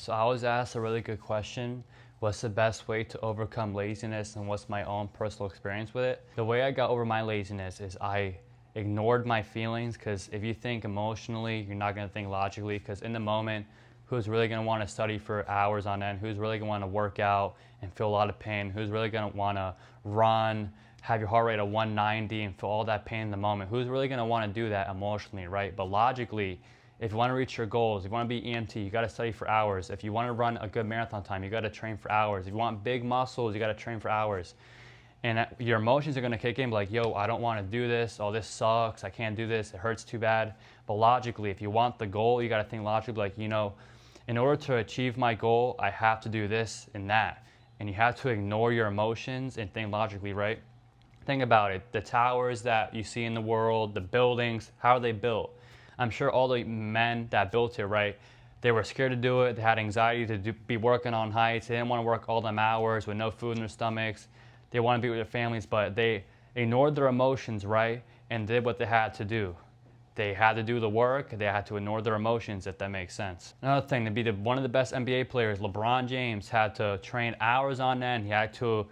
So I was asked a really good question. What's the best way to overcome laziness and what's my own personal experience with it? The way I got over my laziness is I ignored my feelings, because if you think emotionally, you're not going to think logically, because in the moment, who's really going to want to study for hours on end? Who's really going to want to work out and feel a lot of pain? Who's really going to want to run, have your heart rate at 190 and feel all that pain in the moment? Who's really going to want to do that emotionally, right? But logically, if you want to reach your goals, if you want to be EMT, you got to study for hours. If you want to run a good marathon time, you got to train for hours. If you want big muscles, you got to train for hours. And your emotions are going to kick in like, yo, I don't want to do this. Oh, this sucks. I can't do this. It hurts too bad. But logically, if you want the goal, you got to think logically like, in order to achieve my goal, I have to do this and that. And you have to ignore your emotions and think logically, right? Think about it. The towers that you see in the world, the buildings, how are they built? I'm sure all the men that built it, right, they were scared to do it. They had anxiety to be working on heights. They didn't want to work all them hours with no food in their stomachs. They want to be with their families, but they ignored their emotions, right, and did what they had to do. They had to do the work. They had to ignore their emotions, if that makes sense. Another thing, to be one of the best NBA players, LeBron James had to train hours on end. He had to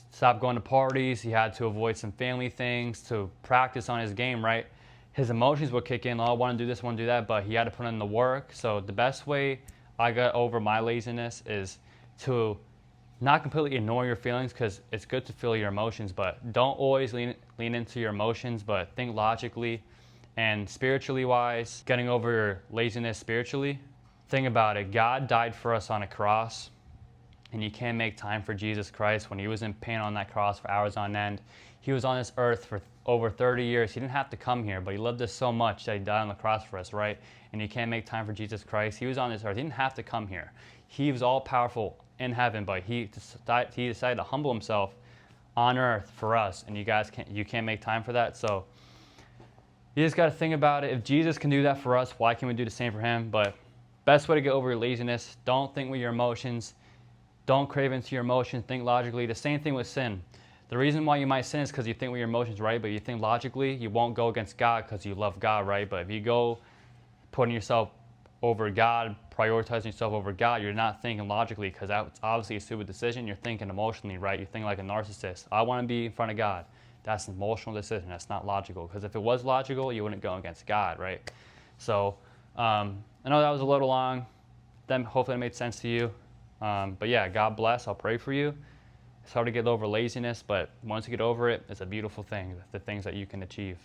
stop going to parties. He had to avoid some family things to practice on his game, right? His emotions would kick in. Oh, I want to do this, I want to do that, but he had to put in the work. So the best way I got over my laziness is to not completely ignore your feelings, because it's good to feel your emotions, but don't always lean into your emotions, but think logically. And spiritually wise, getting over your laziness spiritually, think about it. God died for us on a cross, and you can't make time for Jesus Christ. When he was in pain on that cross for hours on end, he was on this earth for over 30 years. He didn't have to come here, but he loved us so much that he died on the cross for us, right? And you can't make time for Jesus Christ. He was on this earth. He didn't have to come here. He was all powerful in heaven, but he decided to humble himself on earth for us, and you can't make time for that. So you just got to think about it. If Jesus can do that for us, why can't we do the same for him? But best way to get over your laziness, don't think with your emotions. Don't crave into your emotions. Think logically. The same thing with sin. The reason why you might sin is because you think with your emotions, right? But you think logically, you won't go against God because you love God, right? But if you go putting yourself over God, prioritizing yourself over God, you're not thinking logically, because that's obviously a stupid decision. You're thinking emotionally, right? You're thinking like a narcissist. I want to be in front of God. That's an emotional decision. That's not logical. Because if it was logical, you wouldn't go against God, right? So I know that was a little long. Then hopefully it made sense to you. But yeah, God bless. I'll pray for you. It's hard to get over laziness, but once you get over it, it's a beautiful thing, the things that you can achieve.